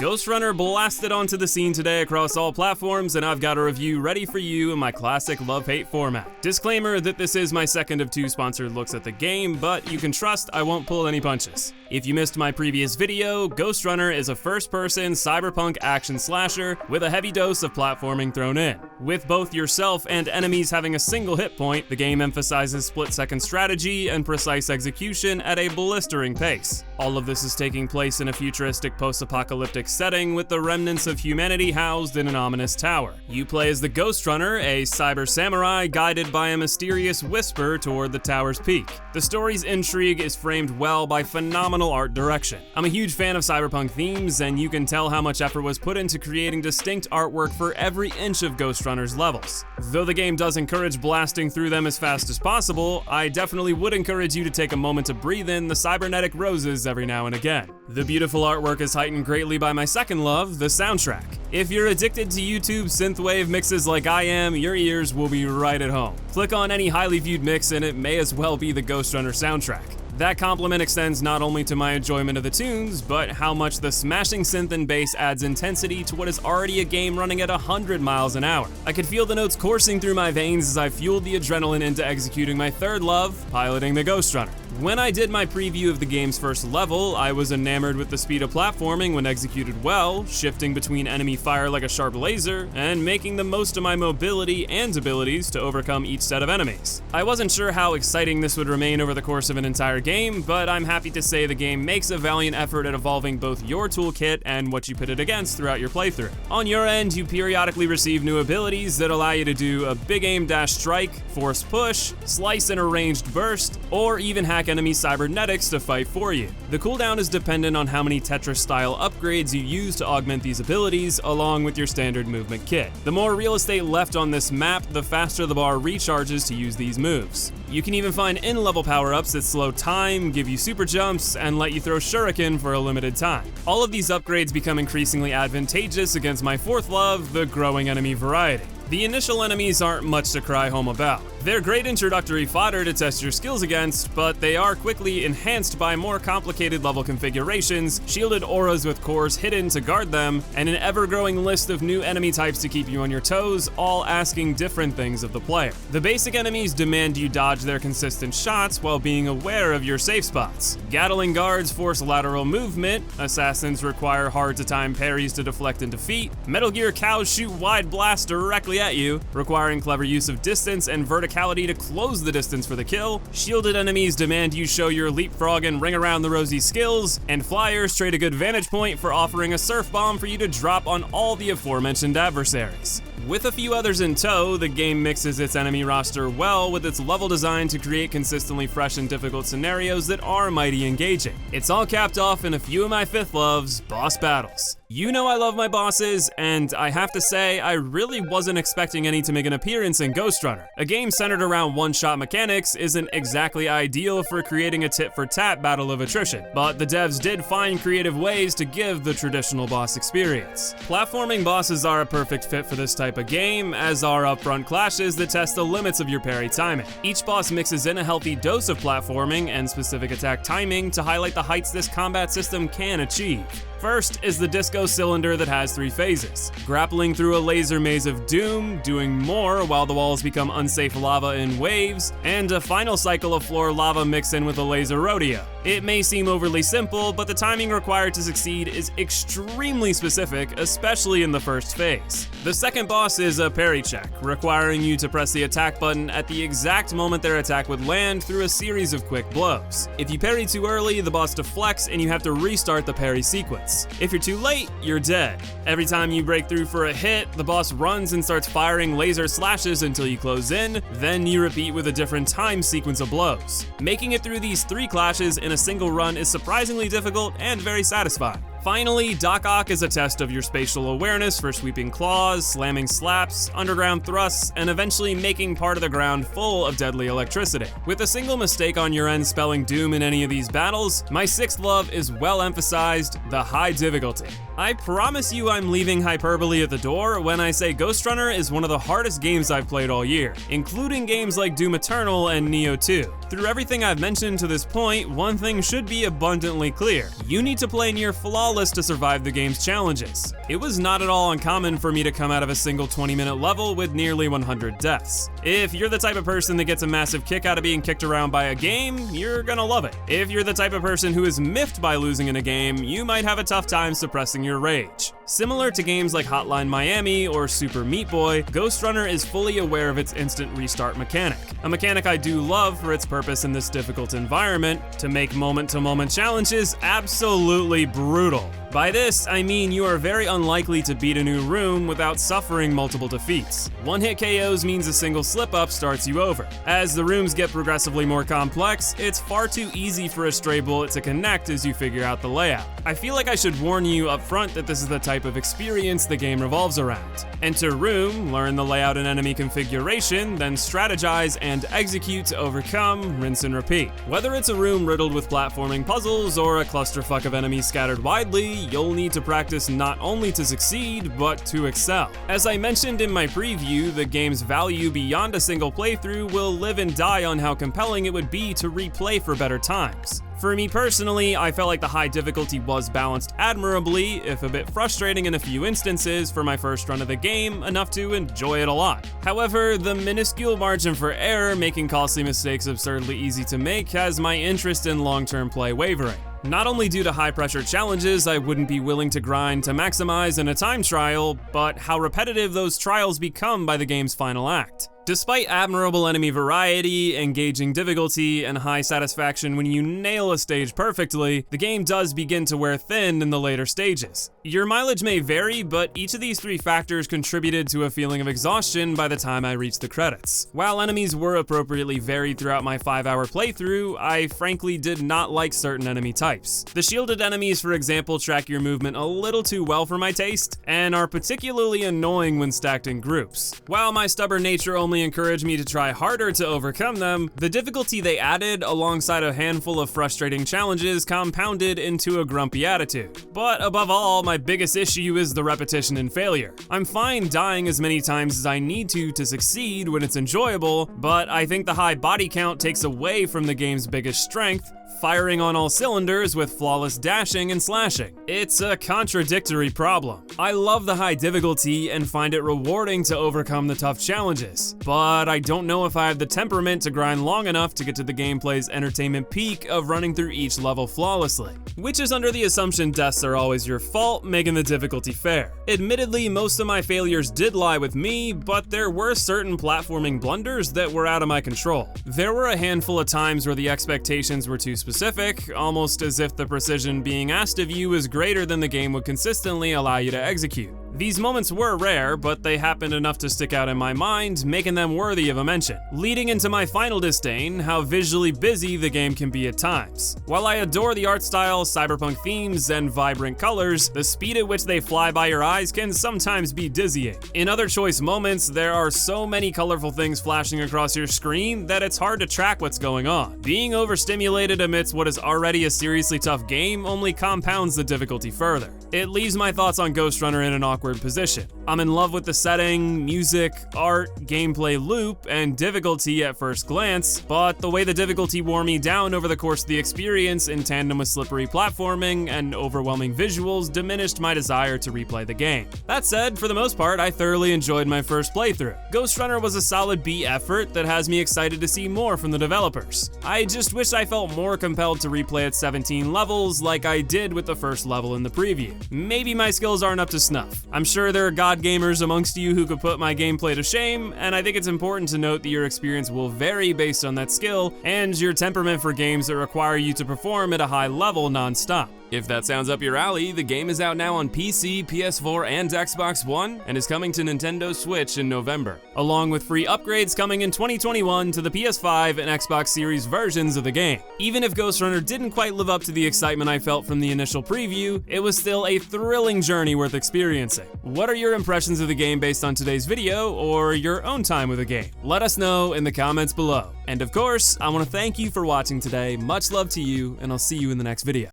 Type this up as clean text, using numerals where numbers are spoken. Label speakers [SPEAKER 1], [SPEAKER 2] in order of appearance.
[SPEAKER 1] Ghostrunner blasted onto the scene today across all platforms, and I've got a review ready for you in my classic love-hate format. Disclaimer that this is my second of two sponsored looks at the game, but you can trust I won't pull any punches. If you missed my previous video, Ghostrunner is a first-person cyberpunk action slasher with a heavy dose of platforming thrown in. With both yourself and enemies having a single hit point, the game emphasizes split-second strategy and precise execution at a blistering pace. All of this is taking place in a futuristic post-apocalyptic setting with the remnants of humanity housed in an ominous tower. You play as the Ghostrunner, a cyber samurai guided by a mysterious whisper toward the tower's peak. The story's intrigue is framed well by phenomenal art direction. I'm a huge fan of cyberpunk themes, and you can tell how much effort was put into creating distinct artwork for every inch of Ghostrunner's levels. Though the game does encourage blasting through them as fast as possible, I definitely would encourage you to take a moment to breathe in the cybernetic roses every now and again. The beautiful artwork is heightened greatly by my second love, the soundtrack. If you're addicted to YouTube synthwave mixes like I am, your ears will be right at home. Click on any highly viewed mix and it may as well be the Ghostrunner soundtrack. That compliment extends not only to my enjoyment of the tunes, but how much the smashing synth and bass adds intensity to what is already a game running at 100 miles an hour. I could feel the notes coursing through my veins as I fueled the adrenaline into executing my third love, piloting the Ghostrunner. When I did my preview of the game's first level, I was enamored with the speed of platforming when executed well, shifting between enemy fire like a sharp laser, and making the most of my mobility and abilities to overcome each set of enemies. I wasn't sure how exciting this would remain over the course of an entire game, but I'm happy to say the game makes a valiant effort at evolving both your toolkit and what you pit it against throughout your playthrough. On your end, you periodically receive new abilities that allow you to do a big aim dash strike, force push, slice in a ranged burst, or even hack enemy cybernetics to fight for you. The cooldown is dependent on how many Tetris-style upgrades you use to augment these abilities, along with your standard movement kit. The more real estate left on this map, the faster the bar recharges to use these moves. You can even find in-level power-ups that slow time, give you super jumps, and let you throw shuriken for a limited time. All of these upgrades become increasingly advantageous against my fourth love, the growing enemy variety. The initial enemies aren't much to cry home about. They're great introductory fodder to test your skills against, but they are quickly enhanced by more complicated level configurations, shielded auras with cores hidden to guard them, and an ever-growing list of new enemy types to keep you on your toes, all asking different things of the player. The basic enemies demand you dodge their consistent shots while being aware of your safe spots. Gatling guards force lateral movement, assassins require hard-to-time parries to deflect and defeat, Metal Gear cows shoot wide blasts directly at you, requiring clever use of distance and verticality to close the distance for the kill. Shielded enemies demand you show your leapfrog and ring around the rosy skills, and flyers trade a good vantage point for offering a surf bomb for you to drop on all the aforementioned adversaries. With a few others in tow, the game mixes its enemy roster well with its level design to create consistently fresh and difficult scenarios that are mighty engaging. It's all capped off in a few of my fifth loves, boss battles. You know I love my bosses, and I have to say, I really wasn't expecting any to make an appearance in Ghostrunner. A game centered around one-shot mechanics isn't exactly ideal for creating a tit-for-tat battle of attrition, but the devs did find creative ways to give the traditional boss experience. Platforming bosses are a perfect fit for this type of game, as are upfront clashes that test the limits of your parry timing. Each boss mixes in a healthy dose of platforming and specific attack timing to highlight the heights this combat system can achieve. First is the disco cylinder that has 3 phases. Grappling through a laser maze of doom, doing more while the walls become unsafe lava in waves, and a final cycle of floor lava mixed in with a laser rodeo. It may seem overly simple, but the timing required to succeed is extremely specific, especially in the first phase. The second boss is a parry check, requiring you to press the attack button at the exact moment their attack would land through a series of quick blows. If you parry too early, the boss deflects and you have to restart the parry sequence. If you're too late, you're dead. Every time you break through for a hit, the boss runs and starts firing laser slashes until you close in, then you repeat with a different time sequence of blows. Making it through these 3 clashes in a single run is surprisingly difficult and very satisfying. Finally, Doc Ock is a test of your spatial awareness for sweeping claws, slamming slaps, underground thrusts, and eventually making part of the ground full of deadly electricity. With a single mistake on your end spelling doom in any of these battles, my sixth love is well emphasized, the high difficulty. I promise you I'm leaving hyperbole at the door when I say Ghostrunner is one of the hardest games I've played all year, including games like Doom Eternal and Nioh 2. Through everything I've mentioned to this point, one thing should be abundantly clear. You need to play near flawless flawless to survive the game's challenges. It was not at all uncommon for me to come out of a single 20-minute level with nearly 100 deaths. If you're the type of person that gets a massive kick out of being kicked around by a game, you're gonna love it. If you're the type of person who is miffed by losing in a game, you might have a tough time suppressing your rage. Similar to games like Hotline Miami or Super Meat Boy, Ghostrunner is fully aware of its instant restart mechanic, a mechanic I do love for its purpose in this difficult environment, to make moment-to-moment challenges absolutely brutal. By this, I mean you are very unlikely to beat a new room without suffering multiple defeats. One-hit KOs means a single slip-up starts you over. As the rooms get progressively more complex, it's far too easy for a stray bullet to connect as you figure out the layout. I feel like I should warn you up front that this is the type of experience the game revolves around. Enter room, learn the layout and enemy configuration, then strategize and execute to overcome, rinse and repeat. Whether it's a room riddled with platforming puzzles or a clusterfuck of enemies scattered widely, you'll need to practice not only to succeed, but to excel. As I mentioned in my preview, the game's value beyond a single playthrough will live and die on how compelling it would be to replay for better times. For me personally, I felt like the high difficulty was balanced admirably, if a bit frustrating in a few instances for my first run of the game, enough to enjoy it a lot. However, the minuscule margin for error, making costly mistakes absurdly easy to make, has my interest in long-term play wavering. Not only due to high-pressure challenges I wouldn't be willing to grind to maximize in a time trial, but how repetitive those trials become by the game's final act. Despite admirable enemy variety, engaging difficulty, and high satisfaction when you nail a stage perfectly, the game does begin to wear thin in the later stages. Your mileage may vary, but each of these three factors contributed to a feeling of exhaustion by the time I reached the credits. While enemies were appropriately varied throughout my 5-hour playthrough, I frankly did not like certain enemy types. The shielded enemies, for example, track your movement a little too well for my taste, and are particularly annoying when stacked in groups. While my stubborn nature only encouraged me to try harder to overcome them, the difficulty they added alongside a handful of frustrating challenges compounded into a grumpy attitude. But above all, my biggest issue is the repetition and failure. I'm fine dying as many times as I need to succeed when it's enjoyable, but I think the high body count takes away from the game's biggest strength, firing on all cylinders with flawless dashing and slashing. It's a contradictory problem. I love the high difficulty and find it rewarding to overcome the tough challenges, but I don't know if I have the temperament to grind long enough to get to the gameplay's entertainment peak of running through each level flawlessly, which is under the assumption deaths are always your fault, making the difficulty fair. Admittedly, most of my failures did lie with me, but there were certain platforming blunders that were out of my control. There were a handful of times where the expectations were too specific, almost as if the precision being asked of you is greater than the game would consistently allow you to execute. These moments were rare, but they happened enough to stick out in my mind, making them worthy of a mention. Leading into my final disdain, how visually busy the game can be at times. While I adore the art style, cyberpunk themes, and vibrant colors, the speed at which they fly by your eyes can sometimes be dizzying. In other choice moments, there are so many colorful things flashing across your screen that it's hard to track what's going on. Being overstimulated amidst what is already a seriously tough game only compounds the difficulty further. It leaves my thoughts on Ghostrunner in an awkward position. I'm in love with the setting, music, art, gameplay loop, and difficulty at first glance, but the way the difficulty wore me down over the course of the experience in tandem with slippery platforming and overwhelming visuals diminished my desire to replay the game. That said, for the most part, I thoroughly enjoyed my first playthrough. Ghostrunner was a solid B effort that has me excited to see more from the developers. I just wish I felt more compelled to replay at 17 levels like I did with the first level in the preview. Maybe my skills aren't up to snuff. I'm sure there are god gamers amongst you who could put my gameplay to shame, and I think it's important to note that your experience will vary based on that skill and your temperament for games that require you to perform at a high level non-stop. If that sounds up your alley, the game is out now on PC, PS4, and Xbox One, and is coming to Nintendo Switch in November, along with free upgrades coming in 2021 to the PS5 and Xbox Series versions of the game. Even if Ghostrunner didn't quite live up to the excitement I felt from the initial preview, it was still a thrilling journey worth experiencing. What are your impressions of the game based on today's video, or your own time with the game? Let us know in the comments below. And of course, I want to thank you for watching today. Much love to you, and I'll see you in the next video.